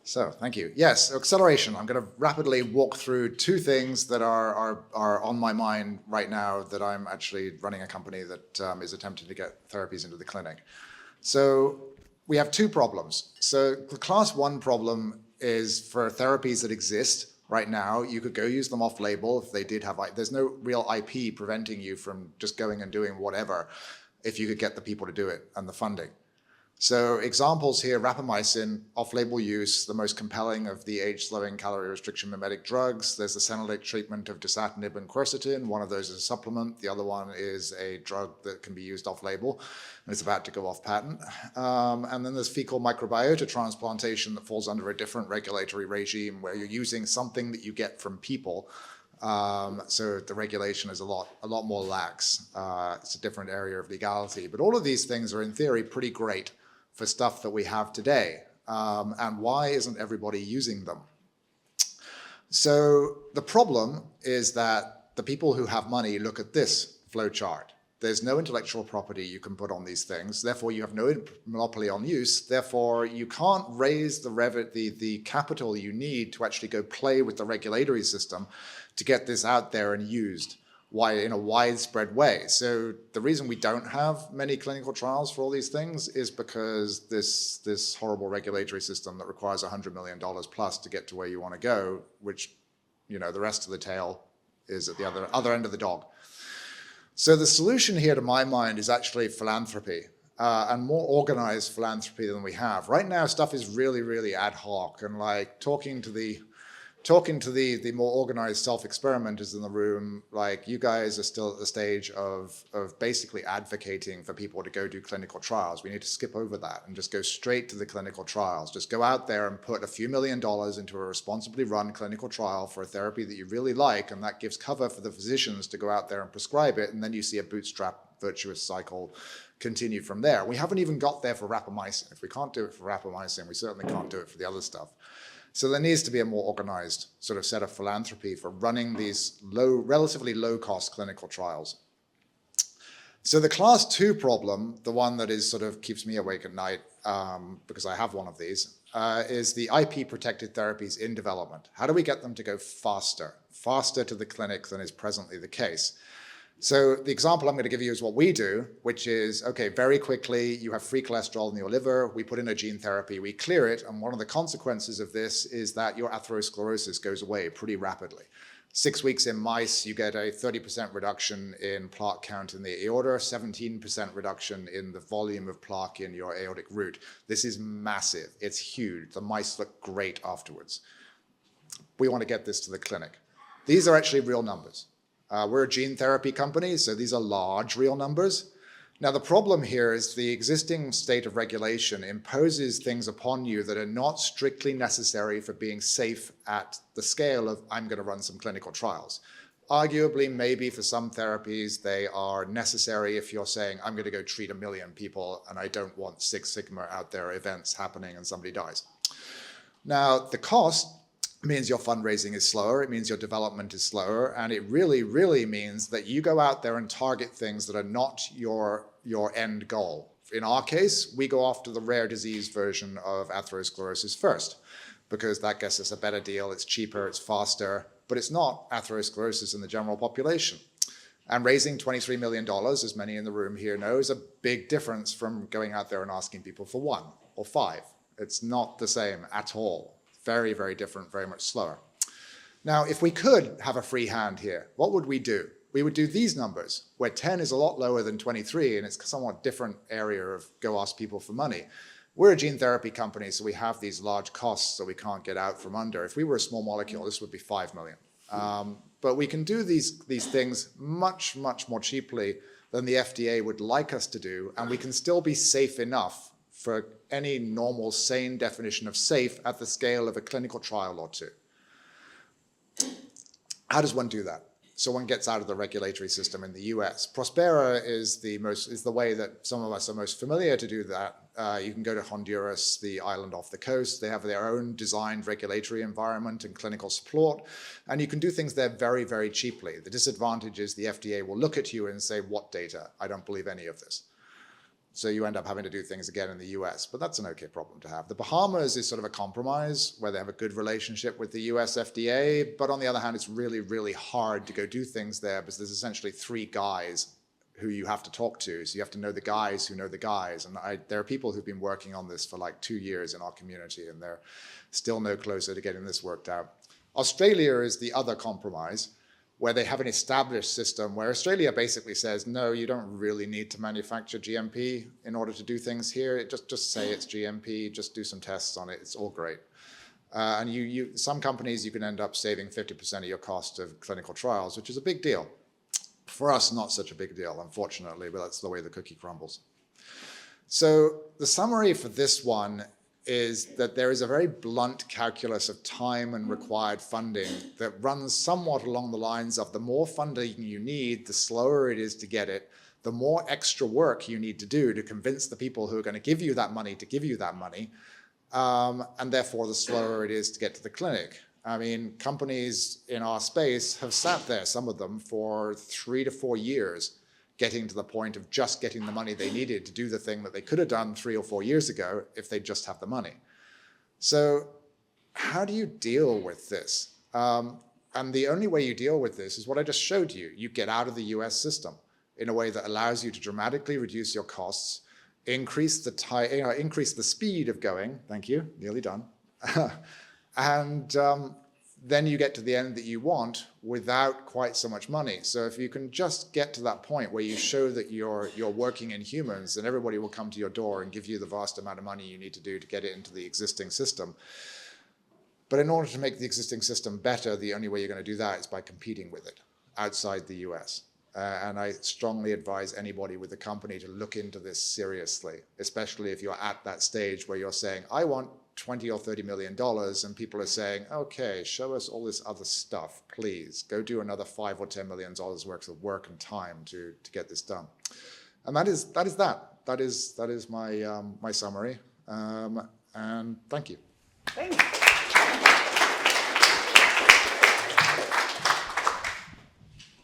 So, thank you. Yes, acceleration. I'm going to rapidly walk through two things that are on my mind right now that I'm actually running a company that is attempting to get therapies into the clinic. So we have two problems. So the class 1 problem is for therapies that exist right now. You could go use them off-label if they did have, there's no real IP preventing you from just going and doing whatever if you could get the people to do it and the funding. So examples here, rapamycin, off-label use, the most compelling of the age-slowing calorie restriction mimetic drugs. There's the senolytic treatment of dasatinib and quercetin. One of those is a supplement. The other one is a drug that can be used off-label, and it's about to go off patent. And then there's fecal microbiota transplantation that falls under a different regulatory regime where you're using something that you get from people. So the regulation is a lot more lax. It's a different area of legality. But all of these things are in theory pretty great for stuff that we have today. And why isn't everybody using them? So the problem is that the people who have money look at this flowchart. There's no intellectual property you can put on these things. Therefore, you have no monopoly on use. Therefore, you can't raise the capital you need to actually go play with the regulatory system to get this out there and used in a widespread way. So the reason we don't have many clinical trials for all these things is because this horrible regulatory system that requires $100 million plus to get to where you want to go, which, the rest of the tail is at the other end of the dog. So the solution here, to my mind, is actually philanthropy, and more organized philanthropy than we have. Right now, stuff is really, really ad hoc, and like talking to the more organized self-experimenters in the room, like you guys are still at the stage of basically advocating for people to go do clinical trials. We need to skip over that and just go straight to the clinical trials. Just go out there and put a few $1 million into a responsibly run clinical trial for a therapy that you really like, and that gives cover for the physicians to go out there and prescribe it, and then you see a bootstrap virtuous cycle continue from there. We haven't even got there for rapamycin. If we can't do it for rapamycin, we certainly can't do it for the other stuff. So there needs to be a more organized sort of set of philanthropy for running these relatively low-cost clinical trials. So the class 2 problem, the one that is sort of keeps me awake at night, because I have one of these, is the IP-protected therapies in development. How do we get them to go faster to the clinic than is presently the case? So the example I'm going to give you is what we do, which is, okay, very quickly, you have free cholesterol in your liver, we put in a gene therapy, we clear it, and one of the consequences of this is that your atherosclerosis goes away pretty rapidly. 6 weeks in mice, you get a 30% reduction in plaque count in the aorta, 17% reduction in the volume of plaque in your aortic root. This is massive. It's huge. The mice look great afterwards. We want to get this to the clinic. These are actually real numbers. We're a gene therapy company, so these are large real numbers. Now, the problem here is the existing state of regulation imposes things upon you that are not strictly necessary for being safe at the scale of, I'm going to run some clinical trials. Arguably, maybe for some therapies, they are necessary if you're saying, I'm going to go treat 1 million people and I don't want Six Sigma out there events happening and somebody dies. Now, the cost means your fundraising is slower, it means your development is slower, and it really, really means that you go out there and target things that are not your end goal. In our case, we go after the rare disease version of atherosclerosis first, because that gets us a better deal, it's cheaper, it's faster, but it's not atherosclerosis in the general population. And raising $23 million, as many in the room here know, is a big difference from going out there and asking people for 1 or 5. It's not the same at all. Very, very different, very much slower. Now, if we could have a free hand here, what would we do? We would do these numbers, where 10 is a lot lower than 23, and it's a somewhat different area of go ask people for money. We're a gene therapy company, so we have these large costs that we can't get out from under. If we were a small molecule, this would be 5 million. But we can do these things much, much more cheaply than the FDA would like us to do, and we can still be safe enough for any normal, sane definition of safe at the scale of a clinical trial or 2. How does one do that? So one gets out of the regulatory system in the US. Prospera is the way that some of us are most familiar to do that. You can go to Honduras, the island off the coast. They have their own designed regulatory environment and clinical support, and you can do things there very, very cheaply. The disadvantage is the FDA will look at you and say, what data? I don't believe any of this. So you end up having to do things again in the US, but that's an okay problem to have. The Bahamas is sort of a compromise where they have a good relationship with the US FDA, but on the other hand, it's really, really hard to go do things there because there's essentially 3 guys who you have to talk to. So you have to know the guys who know the guys. And there are people who've been working on this for like 2 years in our community, and they're still no closer to getting this worked out. Australia is the other compromise, where they have an established system where Australia basically says, no, you don't really need to manufacture GMP in order to do things here. Just say it's GMP, just do some tests on it. It's all great. And some companies, you can end up saving 50% of your cost of clinical trials, which is a big deal. For us, not such a big deal, unfortunately, but that's the way the cookie crumbles. So the summary for this one is that there is a very blunt calculus of time and required funding that runs somewhat along the lines of the more funding you need, the slower it is to get it, the more extra work you need to do to convince the people who are going to give you that money to give you that money, and therefore the slower it is to get to the clinic. I mean, companies in our space have sat there, some of them, for 3 to 4 years, getting to the point of just getting the money they needed to do the thing that they could have done 3 or 4 years ago if they just have the money. So how do you deal with this? And the only way you deal with this is what I just showed you. You get out of the US system in a way that allows you to dramatically reduce your costs, increase the speed of going, thank you, nearly done, and then you get to the end that you want without quite so much money. So if you can just get to that point where you show that you're working in humans, then everybody will come to your door and give you the vast amount of money you need to do to get it into the existing system. But in order to make the existing system better, the only way you're going to do that is by competing with it outside the US. And I strongly advise anybody with a company to look into this seriously, especially if you're at that stage where you're saying, I want 20 or $30 million, and people are saying, okay, show us all this other stuff, please. Go do another $5 or $10 million worth of work and time to get this done. And that is that. That is my summary. And thank you. Thanks.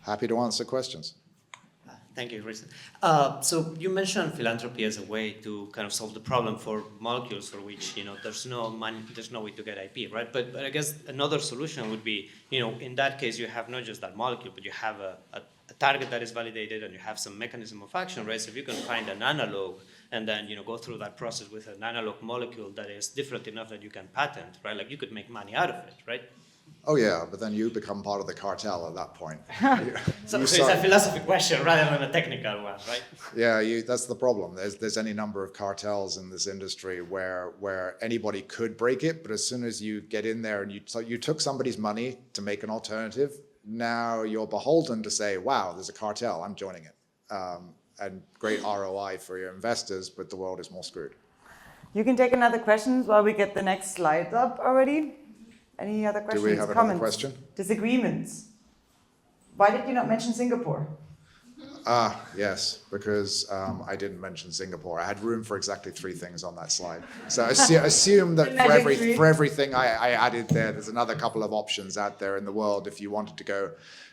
Happy to answer questions. Thank you, Richard. So you mentioned philanthropy as a way to kind of solve the problem for molecules for which there's no money, there's no way to get IP, right? But I guess another solution would be in that case you have not just that molecule, but you have a target that is validated and you have some mechanism of action, right? So if you can find an analog and then go through that process with an analog molecule that is different enough that you can patent, right? Like you could make money out of it, right? Oh yeah, but then you become part of the cartel at that point. So it's a philosophy question rather than a technical one, right? Yeah, that's the problem. There's any number of cartels in this industry where anybody could break it, but as soon as you get in there and you took somebody's money to make an alternative, now you're beholden to say, wow, there's a cartel, I'm joining it. And great ROI for your investors, but the world is more screwed. You can take another question while we get the next slides up already. Any other questions? Do we have another question? Disagreements? Why did you not mention Singapore? Yes, because I didn't mention Singapore. I had room for exactly 3 things on that slide. So assume that for everything I added there's another couple of options out there in the world if you wanted to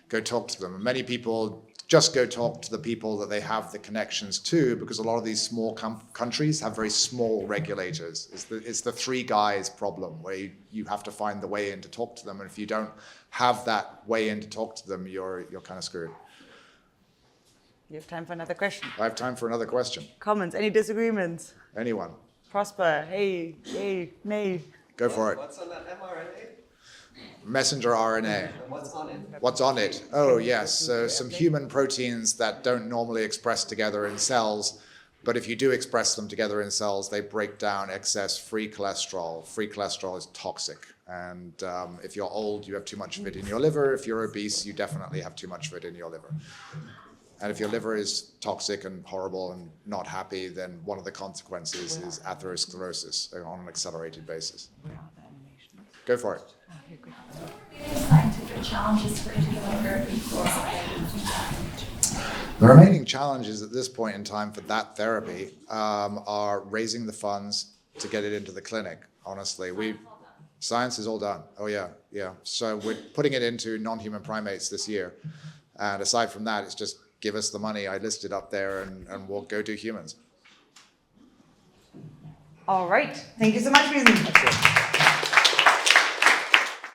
go talk to them. And many people just go talk to the people that they have the connections to, because a lot of these small countries have very small regulators. It's the 3 guys problem, where you have to find the way in to talk to them. And if you don't have that way in to talk to them, you're kind of screwed. You have time for another question. I have time for another question. Comments? Any disagreements? Anyone? Prosper? Hey, yay, nay. Go for it. What's on that mRNA? Messenger RNA. What's on it? What's on it? Oh, yes. So some human proteins that don't normally express together in cells, but if you do express them together in cells, they break down excess free cholesterol. Free cholesterol is toxic. And if you're old, you have too much of it in your liver. If you're obese, you definitely have too much of it in your liver. And if your liver is toxic and horrible and not happy, then one of the consequences is atherosclerosis on an accelerated basis. Go for it. Scientific challenges for therapy for The remaining challenges at this point in time for that therapy are raising the funds to get it into the clinic. Honestly, science is all done. Oh yeah. So we're putting it into non-human primates this year, and aside from that, it's just give us the money. I listed up there, and we'll go do humans. All right. Thank you so much, Reason.